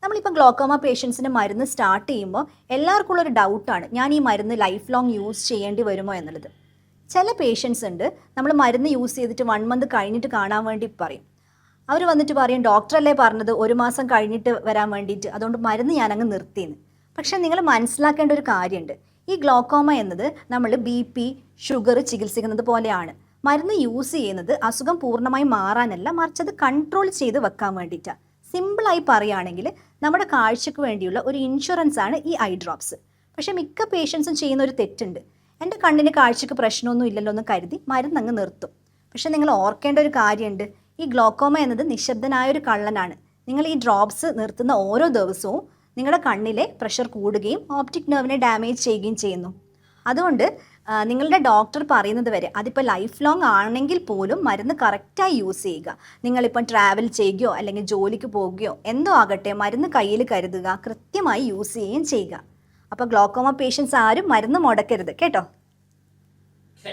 നമ്മളിപ്പോൾ ഗ്ലോക്കോമ പേഷ്യൻസിന് മരുന്ന് സ്റ്റാർട്ട് ചെയ്യുമ്പോൾ എല്ലാവർക്കും ഉള്ളൊരു ഡൗട്ടാണ്, ഞാൻ ഈ മരുന്ന് ലൈഫ് ലോങ് യൂസ് ചെയ്യേണ്ടി വരുമോ എന്നുള്ളത്. ചില പേഷ്യൻസ് ഉണ്ട്, നമ്മൾ മരുന്ന് യൂസ് ചെയ്തിട്ട് 1 മന്ത് കഴിഞ്ഞിട്ട് കാണാൻ വേണ്ടി പറയും. അവർ വന്നിട്ട് പറയും, ഡോക്ടറല്ലേ പറഞ്ഞത് 1 മാസം കഴിഞ്ഞിട്ട് വരാൻ വേണ്ടിയിട്ട്, അതുകൊണ്ട് മരുന്ന് ഞാനങ്ങ് നിർത്തിയെന്ന്. പക്ഷേ നിങ്ങൾ മനസ്സിലാക്കേണ്ട ഒരു കാര്യമുണ്ട്, ഈ ഗ്ലോക്കോമ എന്നത് നമ്മൾ BP, ഷുഗർ ചികിത്സിക്കുന്നത് പോലെയാണ്. മരുന്ന് യൂസ് ചെയ്യുന്നത് അസുഖം പൂർണ്ണമായി മാറാനല്ല, മറിച്ച് അത് കൺട്രോൾ ചെയ്ത് വെക്കാൻ വേണ്ടിയിട്ടാണ്. സിമ്പിളായി പറയുകയാണെങ്കിൽ നമ്മുടെ കാഴ്ചക്ക് വേണ്ടിയുള്ള ഒരു ഇൻഷുറൻസ് ആണ് ഈ ഐ ഡ്രോപ്സ്. പക്ഷേ മിക്ക പേഷ്യൻസും ചെയ്യുന്ന ഒരു തെറ്റുണ്ട്, എൻ്റെ കണ്ണിന് കാഴ്ചക്ക് പ്രശ്നമൊന്നും ഇല്ലല്ലോ എന്ന് കരുതി മരുന്ന് അങ്ങ് നിർത്തും. പക്ഷെ നിങ്ങൾ ഓർക്കേണ്ട ഒരു കാര്യമുണ്ട്, ഈ ഗ്ലോക്കോമ എന്നത് നിശബ്ദനായൊരു കള്ളനാണ്. നിങ്ങൾ ഈ ഡ്രോപ്സ് നിർത്തുന്ന ഓരോ ദിവസവും നിങ്ങളുടെ കണ്ണിലെ പ്രഷർ കൂടുകയും ഓപ്റ്റിക് നെർവിനെ ഡാമേജ് ചെയ്യുകയും ചെയ്യുന്നു. അതുകൊണ്ട് നിങ്ങളുടെ ഡോക്ടർ പറയുന്നത് വരെ, അതിപ്പോൾ ലൈഫ് ലോങ് ആണെങ്കിൽ പോലും മരുന്ന് കറക്റ്റായി യൂസ് ചെയ്യുക. നിങ്ങളിപ്പം ട്രാവൽ ചെയ്യുകയോ അല്ലെങ്കിൽ ജോലിക്ക് പോകുകയോ എന്തോ ആകട്ടെ, മരുന്ന് കയ്യിൽ കരുതുക, കൃത്യമായി യൂസ് ചെയ്യുകയും ചെയ്യുക. അപ്പോൾ ഗ്ലോക്കോമ പേഷ്യൻസ് ആരും മരുന്ന് മുടക്കരുത് കേട്ടോ.